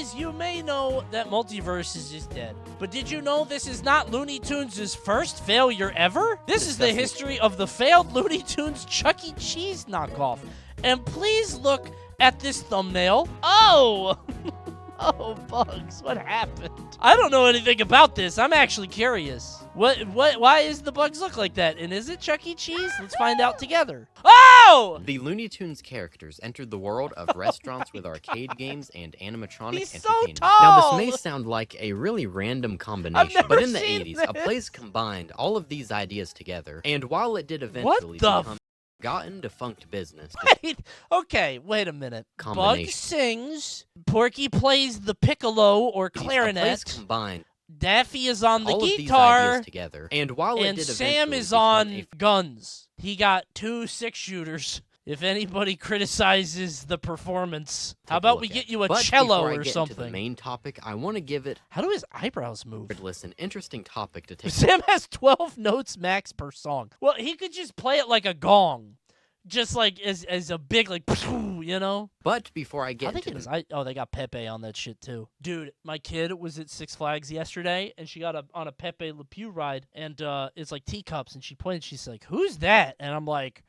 Guys, you may know that Multiversus is dead, but did you know this is not Looney Tunes' first failure ever? This is the history of the failed Looney Tunes Chuck E. Cheese knockoff. And please look at this thumbnail. Oh! Oh, Bugs, what happened? I don't know anything about this. I'm actually curious. Why is the Bugs look like that? And is it Chuck E. Cheese? Let's find out together. Oh! The Looney Tunes characters entered the world of restaurants with arcade games and animatronic He's so entertainment. tall! Now, this may sound like a really random combination, but in the seen 80s, this. a place combined all of these ideas together, and while it did eventually become forgotten, defunct business. Wait, okay, wait a minute. Bug Combination. sings, Porky plays the piccolo or A place clarinet, combined Daffy is on the all of these guitar, ideas together, and while it and did Sam eventually is become on a guns. He got 2 6-shooters. If anybody criticizes the performance, how about we get you a But cello before I or get something? into the main topic, I want to give it How do his eyebrows move? an interesting topic to take. Sam has 12 notes max per song. Well, he could just play it like a gong. Just like as a big, like, you know? But before I get into Oh, they got Pepe on that shit, too. Dude, my kid was at Six Flags yesterday, and she got on a Pepe Le Pew ride, and it's like teacups, and she pointed, she's like, who's that? And I'm like,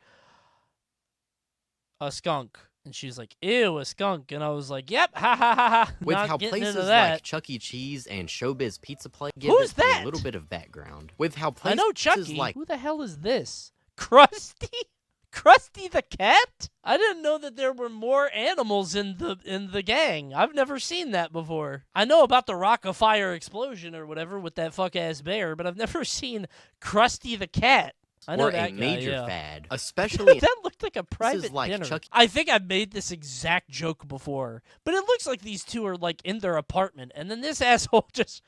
a skunk. And she's like, ew, a skunk. And I was like, yep, ha ha ha ha. with Not how getting places into that. like Chuck E. Cheese and Showbiz Pizza Place give Who's it that? a little bit of background. With how I places know Chucky. like Who the hell is this? Krusty? Krusty the cat? I didn't know that there were more animals in the gang. I've never seen that before. I know about the Rock of Fire explosion or whatever with that fuck-ass bear, but I've never seen Krusty the cat. I know were that a guy, major yeah. fad, especially That looked like a private like dinner. Chuck- I think I've made this exact joke before, but it looks like these two are like in their apartment, and then this asshole just...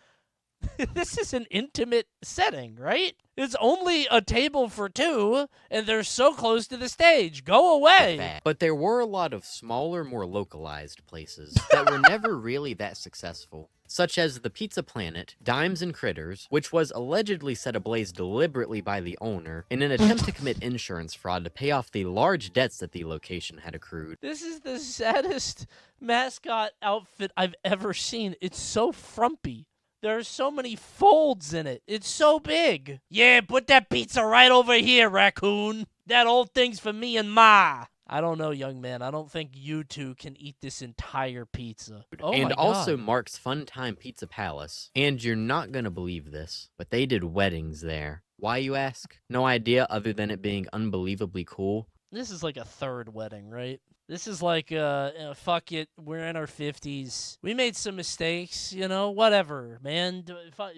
This is an intimate setting, right? It's only a table for 2, and they're so close to the stage. Go away! fad. But there were a lot of smaller, more localized places that were never really that successful, such as the Pizza Planet, Dimes and Critters, which was allegedly set ablaze deliberately by the owner in an attempt to commit insurance fraud to pay off the large debts that the location had accrued. This is the saddest mascot outfit I've ever seen. It's so frumpy. There are so many folds in it. It's so big. Yeah, put that pizza right over here, raccoon. That old thing's for me and Ma. I don't know, young man. I don't think you two can eat this entire pizza. Oh And my also God. Mark's Fun Time Pizza Palace. And you're not gonna believe this, but they did weddings there. Why, you ask? No idea other than it being unbelievably cool. This is like a third wedding, right? This is like, fuck it, we're in our 50s. We made some mistakes, you know, whatever, man.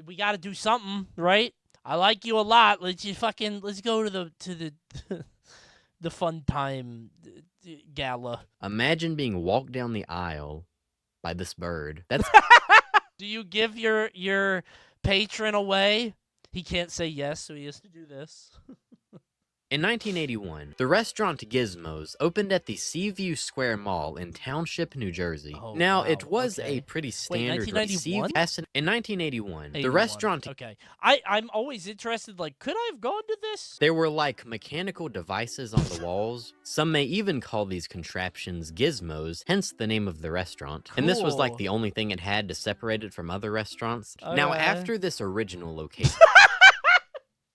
We gotta do something, right? I like you a lot. Let's go to the the fun time gala. Imagine being walked down the aisle by this bird. That's Do you give your patron away? He can't say yes, so he has to do this. In 1981, the restaurant Gizmos opened at the Seaview Square Mall in Township, New Jersey. Oh, Now, wow, it was okay. a pretty standard 1991? In 1981, the 81. restaurant Okay. I'm always interested, like, could I have gone to this? there were like mechanical devices on the walls. Some may even call these contraptions gizmos, hence the name of the restaurant. And this was like Cool. the only thing it had to separate it from other restaurants. Now, Okay. after this original location,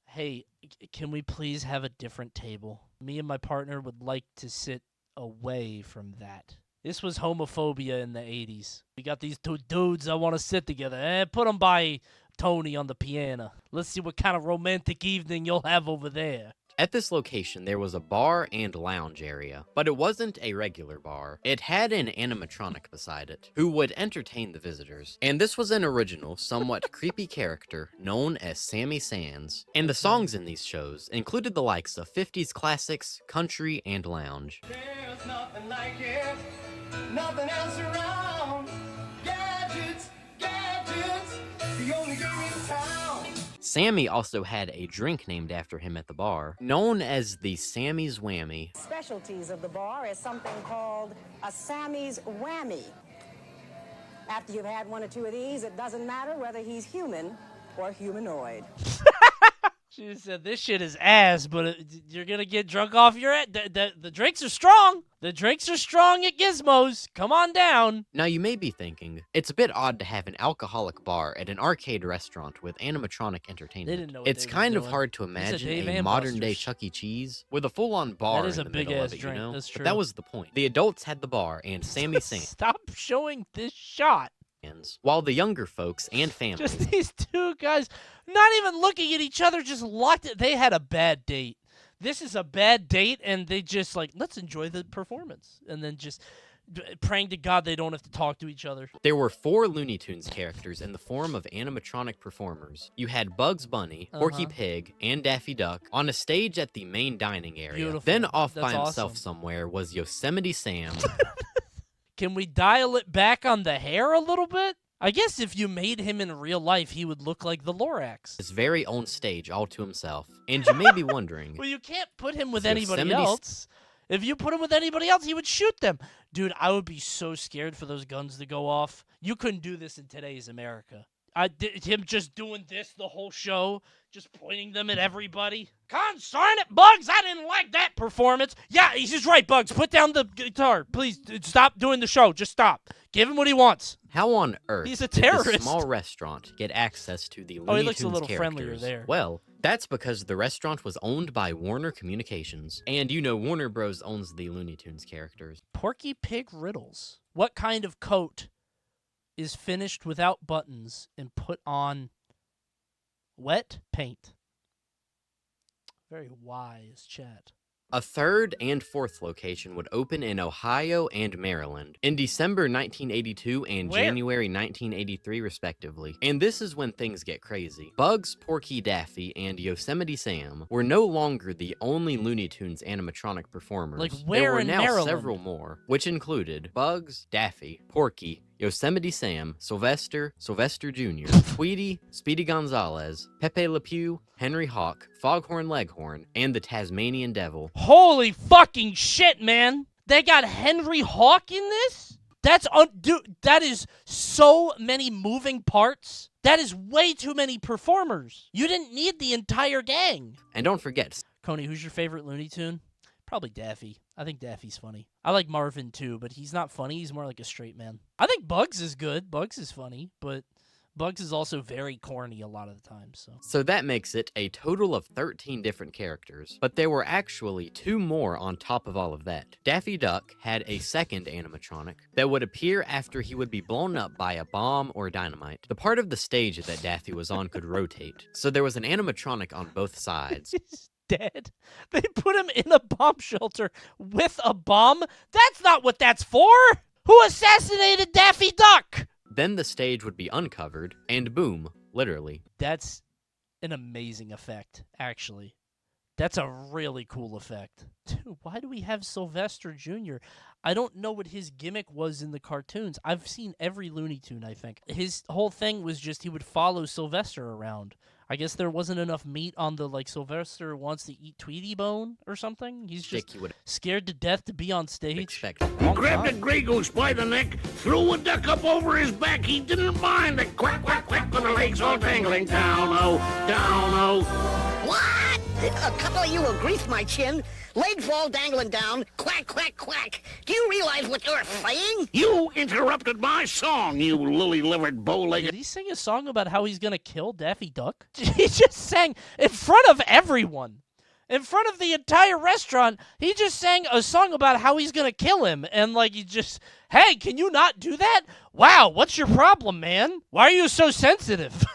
Hey, can we please have a different table? Me and my partner would like to sit away from that. This was homophobia in the 80s. We got these 2 dudes that want to sit together. Put them by Tony on the piano. Let's see what kind of romantic evening you'll have over there. at this location, there was a bar and lounge area, but it wasn't a regular bar. It had an animatronic beside it, who would entertain the visitors. And this was an original, somewhat creepy character known as Sammy Sands. And the songs in these shows included the likes of 50s classics, country, and lounge. There's nothing like it, nothing else around. Gadgets, gadgets, the only game in town. Sammy also had a drink named after him at the bar, known as the Sammy's Whammy. Specialties of the bar is something called a Sammy's Whammy. After you've had one or two of these, it doesn't matter whether he's human or humanoid. She said, this shit is ass, but you're going to get drunk off your head. The drinks are strong. The drinks are strong at Gizmos. Come on down. Now you may be thinking, it's a bit odd to have an alcoholic bar at an arcade restaurant with animatronic entertainment. They didn't know what It's they were kind of doing. hard to These are imagine Dave a and modern-day Buster's. Chuck E. Cheese with a full-on bar That is in a the middle big-ass of it, drink. you know? That's But true. that was the point. The adults had the bar and Sammy Sam. Stop showing this shot. While the younger folks and families Just these two guys not even looking at each other, just locked it. They had a bad date. This is a bad date, and they just like, let's enjoy the performance. And then just praying to God they don't have to talk to each other. There were 4 Looney Tunes characters in the form of animatronic performers. You had Bugs Bunny, Porky Pig, and Daffy Duck on a stage at the main dining area. Beautiful. Then off That's by himself awesome. somewhere was Yosemite Sam. Can we dial it back on the hair a little bit? I guess if you made him in real life, he would look like the Lorax. His very own stage all to himself. And you may be wondering, Well, you can't put him with So anybody Yosemite- else. If you put him with anybody else, he would shoot them. Dude, I would be so scared for those guns to go off. You couldn't do this in today's America. Him just doing this the whole show, just pointing them at everybody. Concern it, Bugs! I didn't like that performance. Yeah, he's right, Bugs. Put down the guitar. Please, stop doing the show. Just stop. Give him what he wants. how on earth He's a did this terrorist. small restaurant get access to the Oh, Looney he looks a Tunes little characters? friendlier there. Well, that's because the restaurant was owned by Warner Communications. And you know Warner Bros. Owns the Looney Tunes characters. Porky Pig riddles. What kind of coat is finished without buttons and put on wet paint? Very wise chat. A 3rd and 4th location would open in Ohio and Maryland in December 1982 and Where? January 1983, respectively. And this is when things get crazy. Bugs, Porky, Daffy, and Yosemite Sam were no longer the only Looney Tunes animatronic performers. Like, there where were in now Maryland? several more, which included Bugs, Daffy, Porky, Yosemite Sam, Sylvester Jr., Tweety, Speedy Gonzales, Pepe Le Pew, Henry Hawk, Foghorn Leghorn, and the Tasmanian Devil. Holy fucking shit, man! They got Henry Hawk in this? Dude, that is so many moving parts. That is way too many performers. You didn't need the entire gang. And don't forget, Coney, who's your favorite Looney Tune? Probably Daffy. I think Daffy's funny. I like Marvin too, but he's not funny. He's more like a straight man. I think Bugs is good. Bugs is funny, but Bugs is also very corny a lot of the time. So that makes it a total of 13 different characters, but there were actually 2 more on top of all of that. Daffy Duck had a second animatronic that would appear after he would be blown up by a bomb or dynamite. The part of the stage that Daffy was on could rotate, so there was an animatronic on both sides. He's dead. They put him in a bomb shelter with a bomb? That's not what that's for! Who assassinated Daffy Duck? Then the stage would be uncovered, and boom, literally. That's an amazing effect, actually. That's a really cool effect. Dude, why do we have Sylvester Jr.? I don't know what his gimmick was in the cartoons. I've seen every Looney Tune, I think. His whole thing was just he would follow Sylvester around. I guess there wasn't enough meat on the, like, Sylvester wants to eat Tweety bone or something. He's just Jake, you would scared to death to be on stage. expect. Grabbed a gray goose by the neck, threw a duck up over his back. He didn't mind the quack, quack, quack with the legs all dangling down, oh, down, oh. What? A couple of you will grease my chin. Legs all dangling down. Quack, quack, quack. Do you realize what you're saying? You interrupted my song, you lily-livered bow-legged. Did he sing a song about how he's going to kill Daffy Duck? He just sang in front of everyone. In front of the entire restaurant, he just sang a song about how he's going to kill him. And, like, he just, hey, can you not do that? Wow, what's your problem, man? Why are you so sensitive?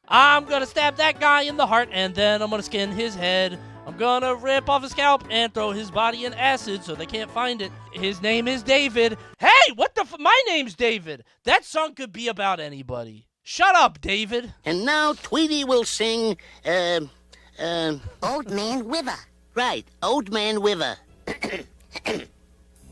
I'm going to stab that guy in the heart, and then I'm going to skin his head. I'm going to rip off his scalp and throw his body in acid so they can't find it. His name is David. Hey, what the my name's David. That song could be about anybody. Shut up, David. And now Tweety will sing, Old Man River. right, Old Man River.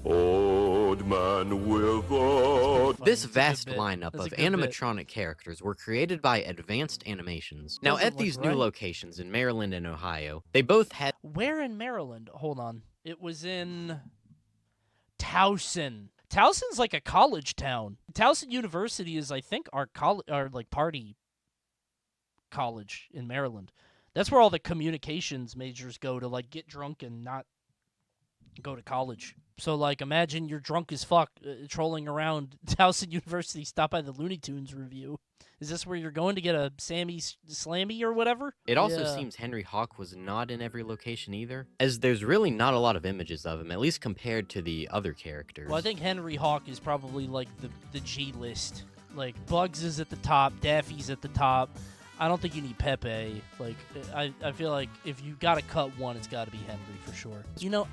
Old Man River. This That's a good vast bit. lineup That's a of good bit. animatronic characters were created by Advanced Animations. Now, Doesn't at these look new right. locations in Maryland and Ohio, they both had Where in Maryland? Hold on. It was in Towson. Towson's like a college town. Towson University is, I think, our like party college in Maryland. That's where all the communications majors go to, like, get drunk and not go to college. So, like, imagine you're drunk as fuck, trolling around Towson University, stop by the Looney Tunes Revue. Is this where you're going to get a Sammy Slammy or whatever? It also seems Henry Hawk was not in every location either, as there's really not a lot of images of him, at least compared to the other characters. Well, I think Henry Hawk is probably, like, the G list. Like, Bugs is at the top, Daffy's at the top. I don't think you need Pepe. Like, I feel like if you gotta cut one, it's gotta be Henry for sure. You know,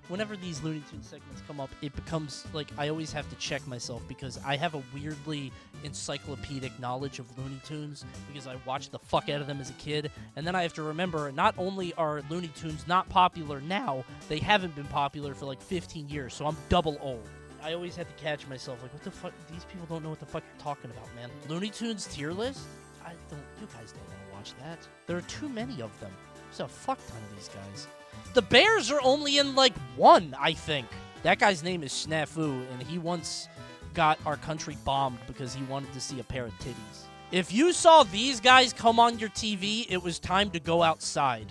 whenever these Looney Tunes segments come up, it becomes, like, I always have to check myself because I have a weirdly encyclopedic knowledge of Looney Tunes because I watched the fuck out of them as a kid, and then I have to remember, not only are Looney Tunes not popular now, they haven't been popular for, like, 15 years, so I'm double old. I always have to catch myself, like, what the fuck? These people don't know what the fuck you're talking about, man. Looney Tunes tier list? You guys don't want to watch that. There are too many of them. There's a fuck ton of these guys. The Bears are only in, like, one, I think. That guy's name is Snafu, and he once got our country bombed because he wanted to see a pair of titties. If you saw these guys come on your TV, it was time to go outside.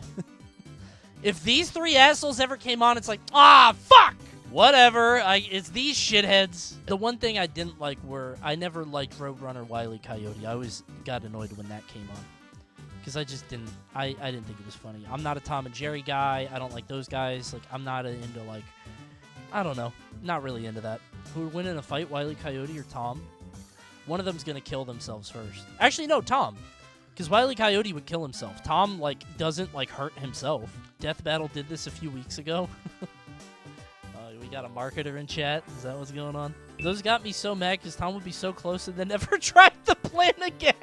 If these three assholes ever came on, it's like, fuck! Whatever, it's these shitheads. The one thing I didn't like I never liked Roadrunner Wile E. Coyote. I always got annoyed when that came on. Because I just didn't, I didn't think it was funny. I'm not a Tom and Jerry guy. I don't like those guys. Like, I'm not into, like, I don't know. Not really into that. Who would win in a fight, Wile E. Coyote or Tom? One of them's going to kill themselves first. Actually, no, Tom. Because Wile E. Coyote would kill himself. Tom, like, doesn't, like, hurt himself. Death Battle did this a few weeks ago. We got a marketer in chat. Is that what's going on? Those got me so mad because Tom would be so close and then never tried the plan again.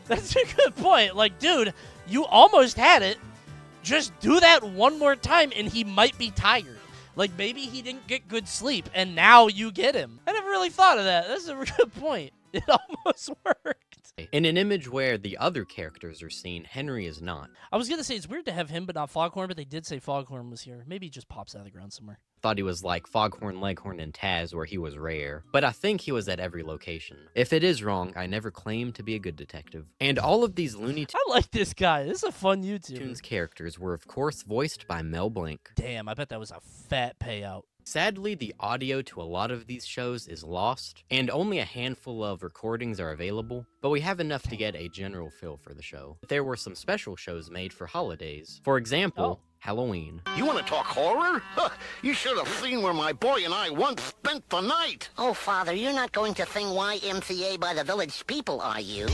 That's a good point. Like, dude, you almost had it. Just do that one more time and he might be tired. Like, maybe he didn't get good sleep and now you get him. I never really thought of that. That's a good point. It almost worked. In an image where the other characters are seen, Henry is not. I was going to say it's weird to have him but not Foghorn, but they did say Foghorn was here. Maybe he just pops out of the ground somewhere. Thought he was like Foghorn, Leghorn, and Taz, where he was rare. But I think he was at every location. If it is wrong, I never claimed to be a good detective. And all of these Looney I like this guy. This is a fun YouTuber. Tunes characters were, of course, voiced by Mel Blanc. Damn, I bet that was a fat payout. Sadly, the audio to a lot of these shows is lost, and only a handful of recordings are available, but we have enough to get a general feel for the show. There were some special shows made for holidays. For example, Halloween. You want to talk horror? Huh, you should have seen where my boy and I once spent the night. Oh, Father, you're not going to sing YMCA by the Village People, are you?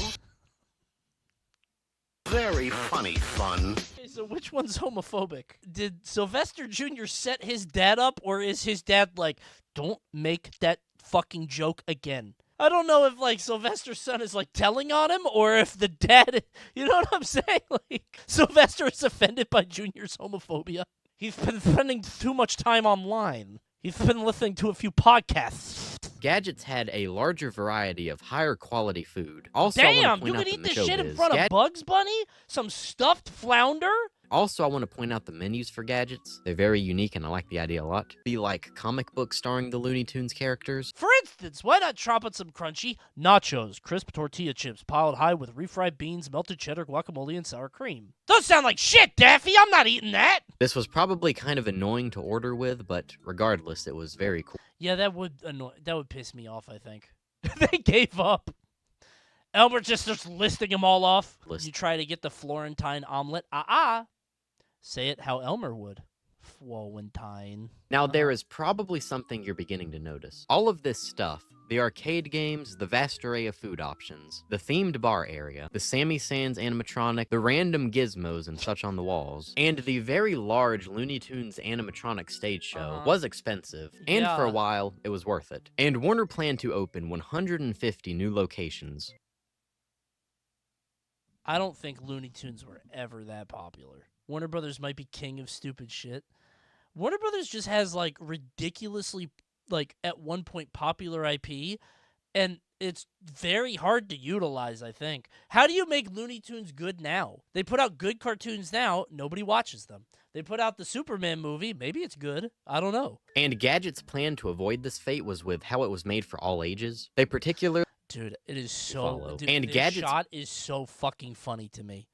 Very funny, son. Okay, so which one's homophobic? Did Sylvester Jr. set his dad up, or is his dad like, don't make that fucking joke again? I don't know if, like, Sylvester's son is, like, telling on him, or if the dad, you know what I'm saying? Like, Sylvester is offended by Junior's homophobia. He's been spending too much time online. He's been listening to a few podcasts. Gadgets had a larger variety of higher quality food. Also, Damn, you could eat this shit in front of Bugs Bunny? Some stuffed flounder? Also, I want to point out the menus for Gadgets. They're very unique and I like the idea a lot. Be like comic books starring the Looney Tunes characters. For instance, why not chop up some crunchy nachos, crisp tortilla chips piled high with refried beans, melted cheddar, guacamole, and sour cream? Those sound like shit, Daffy! I'm not eating that! This was probably kind of annoying to order with, but regardless, it was very cool. Yeah, that would piss me off, I think. They gave up. Elmer just starts listing them all off. You try to get the Florentine omelet. Say it how Elmer would. Florentine. Now, there is probably something you're beginning to notice. All of this stuff, the arcade games, the vast array of food options, the themed bar area, the Sammy Sands animatronic, the random gizmos and such on the walls, and the very large Looney Tunes animatronic stage show was expensive, and for a while, it was worth it. And Warner planned to open 150 new locations. I don't think Looney Tunes were ever that popular. Warner Brothers might be king of stupid shit. Warner Brothers just has, like, ridiculously, like, at one point popular IP, and it's very hard to utilize, I think. How do you make Looney Tunes good now? They put out good cartoons now, nobody watches them. They put out the Superman movie, maybe it's good, I don't know. And Gadget's plan to avoid this fate was with how it was made for all ages. They particularly... Dude, it is so... Dude, and this Gadget's shot is so fucking funny to me.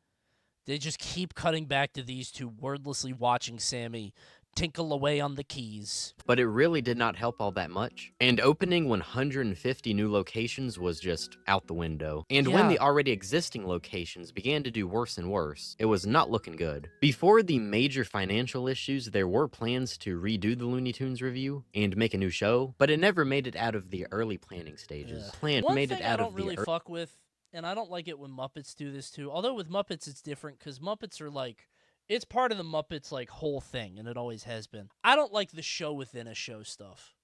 They just keep cutting back to these two wordlessly watching Sammy tinkle away on the keys. But it really did not help all that much. And opening 150 new locations was just out the window. And when Yeah. the already existing locations began to do worse and worse, it was not looking good. Before the major financial issues, there were plans to redo the Looney Tunes Revue and make a new show, but it never made it out of the early planning stages. One thing I don't really fuck with, and I don't like it when Muppets do this too, although with Muppets it's different, because Muppets are like, it's part of the Muppets like whole thing, and it always has been. I don't like the show within a show stuff.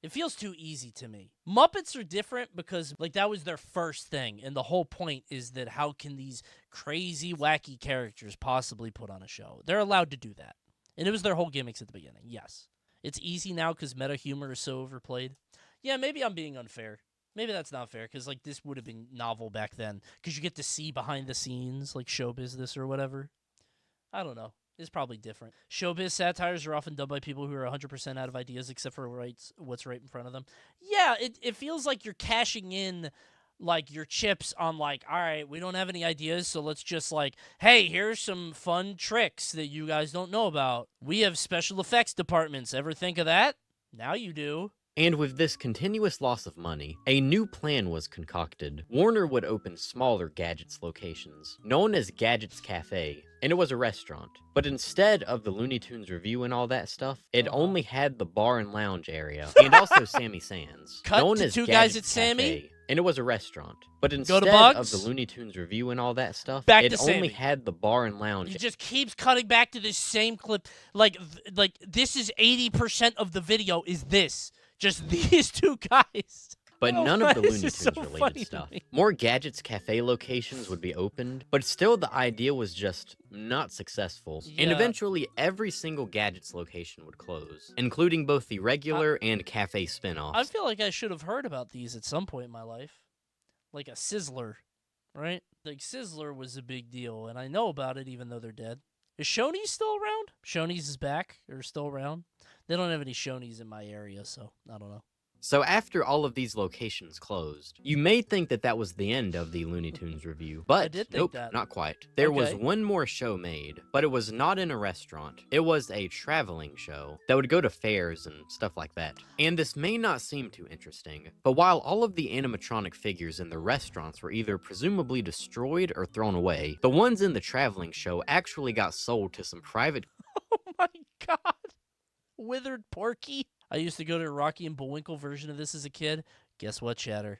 It feels too easy to me. Muppets are different because like that was their first thing, and the whole point is that how can these crazy, wacky characters possibly put on a show? They're allowed to do that. And it was their whole gimmicks at the beginning, yes. It's easy now because meta humor is so overplayed. Yeah, maybe I'm being unfair. Maybe that's not fair, because like this would have been novel back then, because you get to see behind the scenes, like show business or whatever. I don't know. It's probably different. Showbiz satires are often done by people who are 100% out of ideas except for what's right in front of them. Yeah, it feels like you're cashing in like your chips on like, all right, we don't have any ideas, so let's just like, hey, here's some fun tricks that you guys don't know about. We have special effects departments. Ever think of that? Now you do. And with this continuous loss of money, a new plan was concocted. Warner would open smaller Gadgets locations, known as Gadgets Cafe, and it was a restaurant. But instead of the Looney Tunes Revue and all that stuff, it only had the bar and lounge area, and also Sammy Sands, Cut known to as two Gadgets guys at Sammy? Cafe, and it was a restaurant. But Go instead to of Bugs? the Looney Tunes Revue and all that stuff, Back it to only Sammy. had the bar and lounge. He just keeps cutting back to this same clip. Like this is 80% of the video is this. Just these two guys. But Oh, none of the this Looney is so Tunes funny related to stuff. me. More Gadgets Cafe locations would be opened, but still the idea was just not successful. And Yeah. eventually every single Gadgets location would close, including both the regular and cafe spin-offs. I feel like I should have heard about these at some point in my life. Like a Sizzler, right? Like Sizzler was a big deal, and I know about it even though they're dead. Is Shoney's still around? Shoney's is back, or still around? They don't have any Shoney's in my area, so I don't know. So after all of these locations closed, you may think that that was the end of the Looney Tunes Revue, but did think nope, that. not quite. There was Okay. one more show made, but it was not in a restaurant. It was a traveling show that would go to fairs and stuff like that. And this may not seem too interesting, but while all of the animatronic figures in the restaurants were either presumably destroyed or thrown away, the ones in the traveling show actually got sold to some private Oh my god. Withered Porky. I used to go to a Rocky and Bullwinkle version of this as a kid. Guess what, Chatter?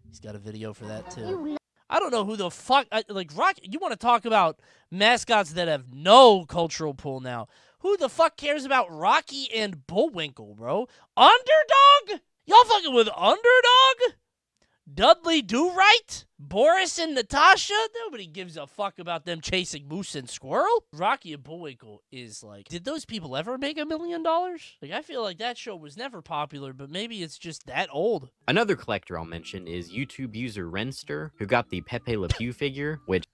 He's got a video for that too. I don't know who the fuck like Rocky. You want to talk about mascots that have no cultural pull now? Who the fuck cares about Rocky and Bullwinkle, bro? Underdog? Y'all fucking with Underdog? Dudley Do Right? Boris and Natasha? Nobody gives a fuck about them chasing moose and squirrel. Rocky and Bullwinkle is like, did those people ever make $1 million? Like, I feel like that show was never popular, but maybe it's just that old. Another collector I'll mention is YouTube user Renster, who got the Pepe Le Pew figure, which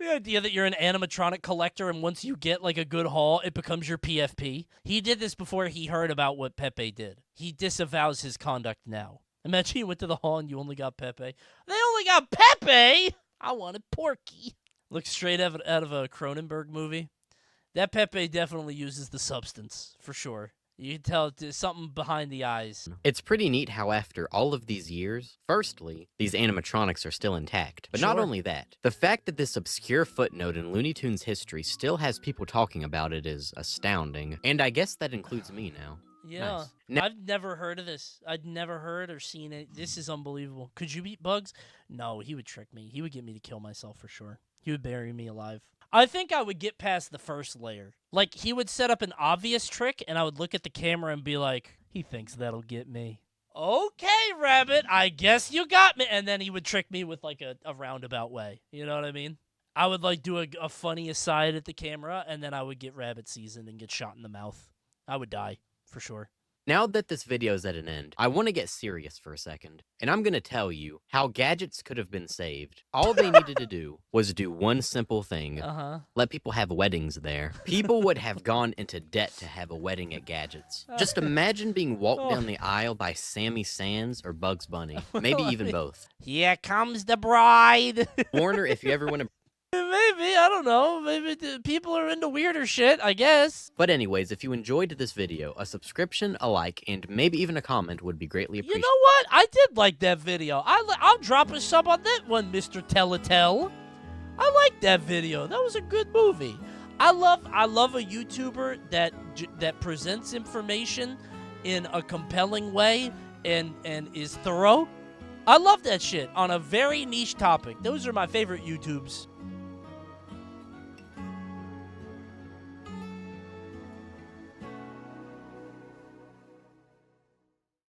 The idea that you're an animatronic collector and once you get like a good haul, it becomes your PFP. He did this before he heard about what Pepe did. He disavows his conduct now. Imagine you went to the hall and you only got Pepe. They only got Pepe? I wanted Porky. Looks straight out of a Cronenberg movie. That Pepe definitely uses the substance, for sure. You can tell there's something behind the eyes. it's pretty neat how after all of these years, firstly, these animatronics are still intact. But not Sure. only that, the fact that this obscure footnote in Looney Tunes history still has people talking about it is astounding. And I guess that includes me now. Yeah. Nice. Now- I've never heard of this. I'd never heard or seen it. This is unbelievable. Could you beat Bugs? No, he would trick me. He would get me to kill myself for sure. He would bury me alive. I think I would get past the first layer. Like, he would set up an obvious trick, and I would look at the camera and be like, he thinks that'll get me. Okay, Rabbit, I guess you got me. And then he would trick me with, like, a roundabout way. You know what I mean? I would, like, do a funny aside at the camera, and then I would get Rabbit seasoned and get shot in the mouth. I would die, for sure. Now that this video's at an end, I want to get serious for a second, and I'm gonna tell you how Gadgets could have been saved. All they needed to do was do one simple thing. Let people have weddings there. People would have gone into debt to have a wedding at Gadgets. Just imagine being walked down the aisle by Sammy Sands or Bugs Bunny. Maybe even both. Here comes the bride. Warner, if you ever want to Maybe, I don't know. Maybe people are into weirder shit, I guess. But anyways, if you enjoyed this video, a subscription, a like, and maybe even a comment would be greatly You appreciated. know what? I did like that video. I'll drop a sub on that one, Mr. Telltale. I like that video. That was a good movie. I love a YouTuber that presents information in a compelling way and is thorough. I love that shit on a very niche topic. Those are my favorite YouTubes.